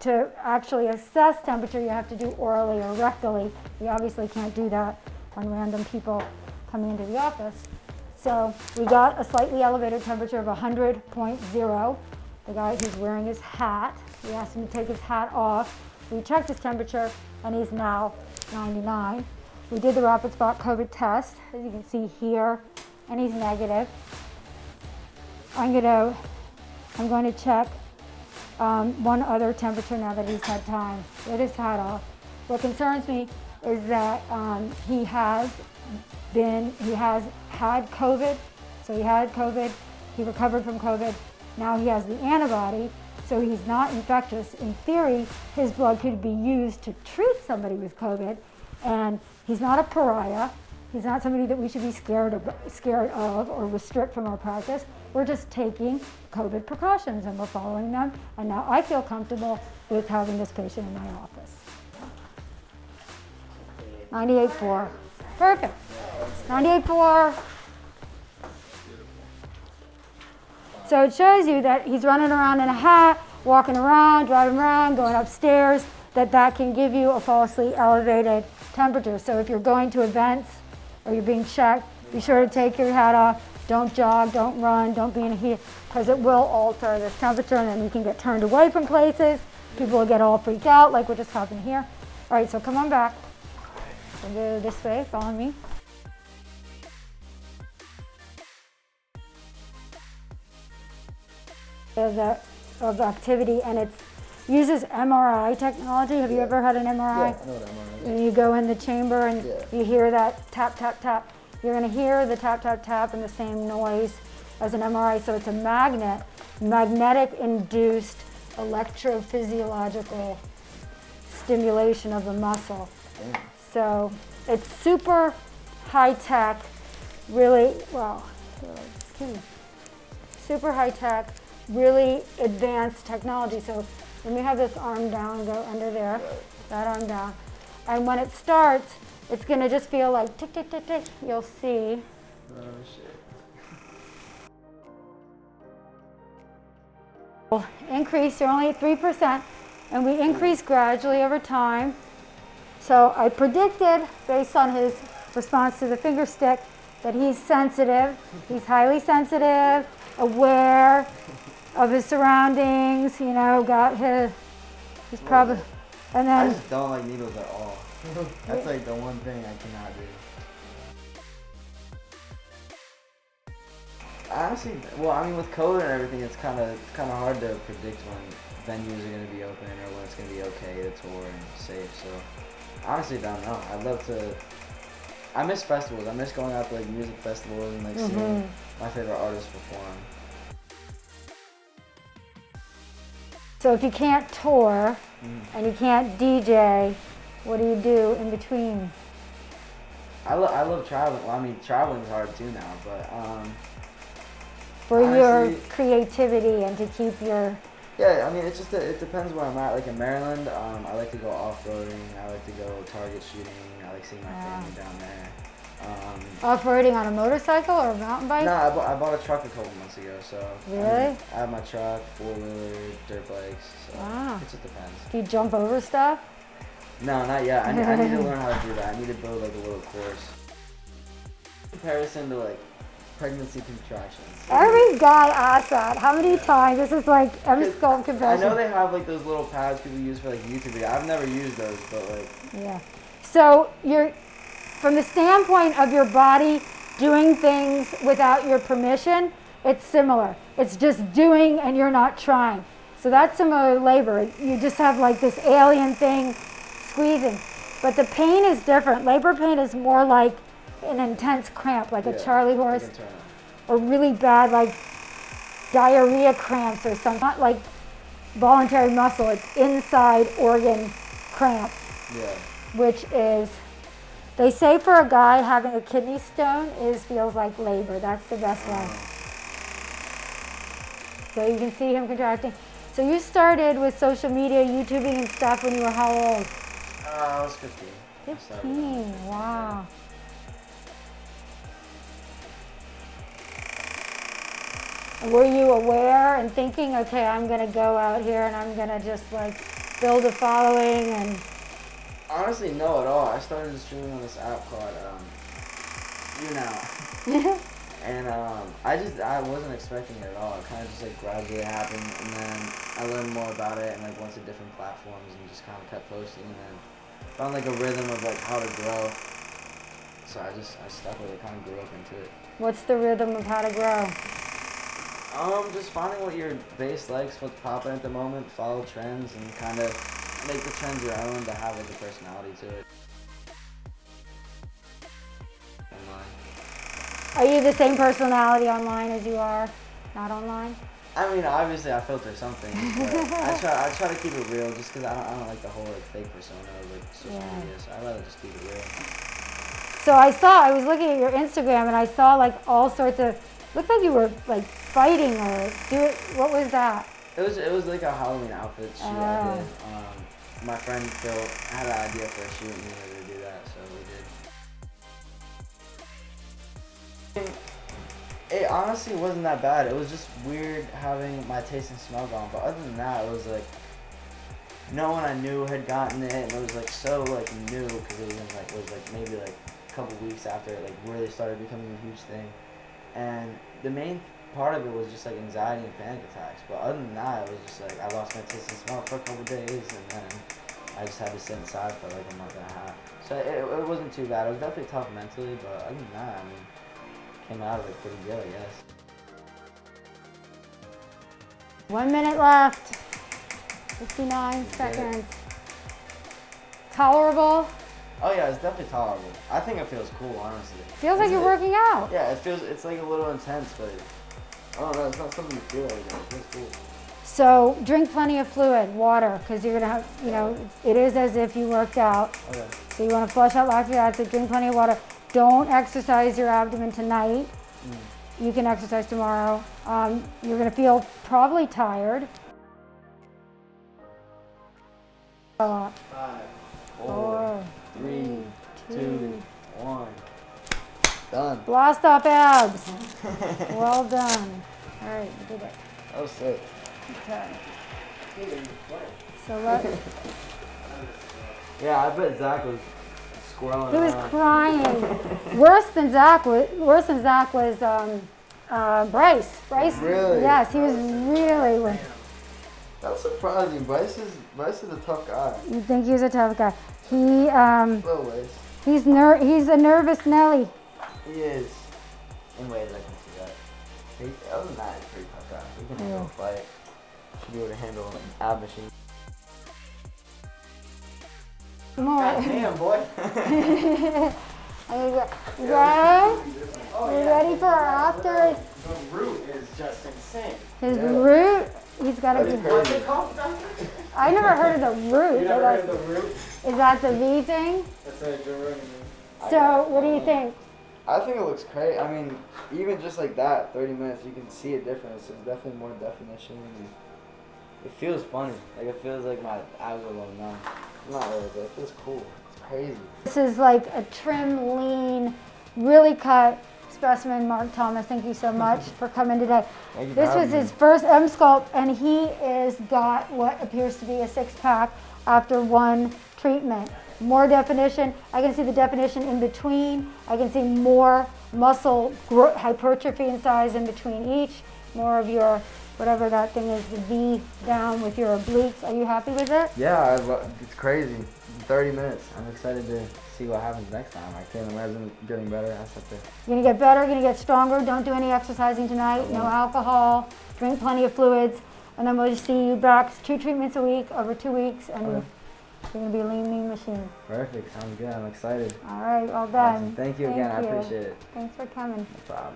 To actually assess temperature, you have to do orally or rectally. You obviously can't do that on random people coming into the office. So we got a slightly elevated temperature of 100.0. The guy who's wearing his hat, we asked him to take his hat off. We checked his temperature and he's now 99. We did the rapid spot COVID test, as you can see here, and he's negative. I'm going to check one other temperature now that he's had time. Get his hat off. What concerns me is that he has had COVID. So he had COVID, he recovered from COVID. Now he has the antibody, so he's not infectious. In theory, his blood could be used to treat somebody with COVID, and he's not a pariah. He's not somebody that we should be scared of or restrict from our practice. We're just taking COVID precautions and we're following them. And now I feel comfortable with having this patient in my office. 98.4. Perfect. 98.4. So it shows you that he's running around in a hat, walking around, driving around, going upstairs, that can give you a falsely elevated temperature. So if you're going to events or you're being checked, be sure to take your hat off. Don't jog, don't run, don't be in a heat, because it will alter this temperature and then you can get turned away from places. People will get all freaked out like what just happened here. All right, so come on back. We'll go this way, follow me. Of activity, and it uses MRI technology. Have you ever had an MRI? Yeah, I know what MRI is. And you go in the chamber and you hear that tap, tap, tap. You're going to hear the tap, tap, tap and the same noise as an MRI. So it's a magnetic induced electrophysiological stimulation of the muscle. Damn. So it's super high tech, really, super high tech, really advanced technology. So when we have this arm down, go under there, that arm down. And when it starts, it's going to just feel like tick, tick, tick, tick. You'll see. Oh, shit. Increase, you're only at 3%, and we increase gradually over time. So I predicted, based on his response to the finger stick, that he's sensitive. He's highly sensitive, aware of his surroundings, you know, he's probably, and then. I just don't like needles at all. That's like the one thing I cannot do. Honestly, well, I mean, with COVID and everything, it's kind of hard to predict when venues are going to be open or when it's going to be okay to tour and safe. So, honestly, I don't know. I'd love to. I miss festivals. I miss going out to like music festivals and like seeing my favorite artists perform. So if you can't tour and you can't DJ, what do you do in between? I love traveling. Well, I mean, traveling's hard too now, but for honestly, your creativity and to keep your. Yeah, I mean, it's just it depends where I'm at. Like in Maryland, I like to go off-roading. I like to go target shooting. I like seeing my family down there. Off-roading on a motorcycle or a mountain bike? No, I bought a truck a couple months ago, so. Really? I have my truck, four-wheeler, dirt bikes, so it just depends. Do you jump over stuff? No, not yet. I need to learn how to do that. I need to build like a little course. In comparison to like pregnancy contractions. Every guy asks that. How many times? This is like EmSculpt comparison. I know they have like those little pads people use for like YouTube videos. I've never used those, but like. Yeah. So from the standpoint of your body doing things without your permission, it's similar. It's just doing and you're not trying. So that's similar to labor. You just have like this alien thing squeezing. But the pain is different. Labor pain is more like an intense cramp, like a Charlie horse, or really bad like diarrhea cramps or something. Not like voluntary muscle, it's inside organ cramp, which is They say for a guy having a kidney stone feels like labor. That's the best way. So you can see him contracting. So you started with social media, YouTubing and stuff when you were how old? I was 15. 15, wow. Were you aware and thinking, okay, I'm gonna go out here and I'm gonna just like build a following and... Honestly, no at all. I started streaming on this app called YouNow. And I wasn't expecting it at all. It kind of just like gradually happened, and then I learned more about it and like went to different platforms and just kind of kept posting, and then found like a rhythm of like how to grow. So I stuck with it, kind of grew up into it. What's the rhythm of how to grow? Just finding what your base likes, what's popping at the moment, follow trends, and kind of make the trends your own to have like a personality to it. Are you the same personality online as you are not online? I mean, obviously I filter something, but I try to keep it real just because I don't like the whole like fake persona of like social media, so I'd rather just keep it real. So I was looking at your Instagram and I saw like all sorts of, looks like you were like fighting or what was that? It was like a Halloween outfit shoot I did. My friend Phil had an idea for a shoot and we wanted to do that, so we did. It honestly wasn't that bad. It was just weird having my taste and smell gone, but other than that, it was like no one I knew had gotten it, and it was like so like new because it was like maybe like a couple weeks after it like really started becoming a huge thing, and the main part of it was just like anxiety and panic attacks. But other than that, it was just like I lost my taste and smell for a couple days, and then I just had to sit inside for like a month and a half. So it wasn't too bad. It was definitely tough mentally, but other than that, I mean, came out of it pretty good, I guess. 1 minute left. 59 seconds. Tolerable? Oh yeah, it's definitely tolerable. I think it feels cool, honestly. Feels like you're working out. Yeah, it's like a little intense, but I don't know, it's not something you feel every day. It feels cool. So drink plenty of fluid, water, because you're gonna have, you know, it is as if you worked out. Okay. So you want to flush out lactic acid, drink plenty of water. Don't exercise your abdomen tonight. You can exercise tomorrow. You're gonna feel probably tired. 5, 4, 3, 2, 1. Done. Blast off abs. Well done. All right, you did it. That was sick. Okay. So let's. Yeah, I bet Zach was squirreling He was around. crying. Worse than Zach was Bryce. Bryce. Really? Yes, he was really. That's surprising. Bryce is a tough guy. You think he's a tough guy? He Little ways. he's a nervous Nelly. He is. In ways I can see that. Other than that, he's a pretty tough guy. He can handle a fight. Should be able to handle an ab machine. Come on. God damn, boy. You ready for our after? The root is just insane. His root, he's got to do. What's it called, doctor? I never heard of the root. You never heard of the root? Is that the V thing? That's a geranium. So, what do you think? I think it looks great. I mean, even just like that, 30 minutes, you can see a difference. There's definitely more definition. And it feels funny. Like, it feels like my abs are low numb. Not really, but it feels cool. It's crazy. This is like a trim, lean, really cut specimen. Mark Thomas, thank you so much for coming today. Thank you for This was having his me. first EmSculpt, and he is got what appears to be a six-pack after one treatment. More definition. I can see the definition in between. I can see more muscle hypertrophy in size in between each. More of your, whatever that thing is, the V down with your obliques. Are you happy with it? Yeah, it's crazy. 30 minutes. I'm excited to see what happens next time. I can't imagine getting better. I just have to. You're gonna get better, you're gonna get stronger. Don't do any exercising tonight. No alcohol. Drink plenty of fluids. And then we'll just see you back 2 treatments a week over 2 weeks. And you're gonna be a lean, mean machine. Perfect. Sounds good. I'm excited. All right, all done. Awesome. Thank you again. I appreciate it. Thanks for coming. No problem.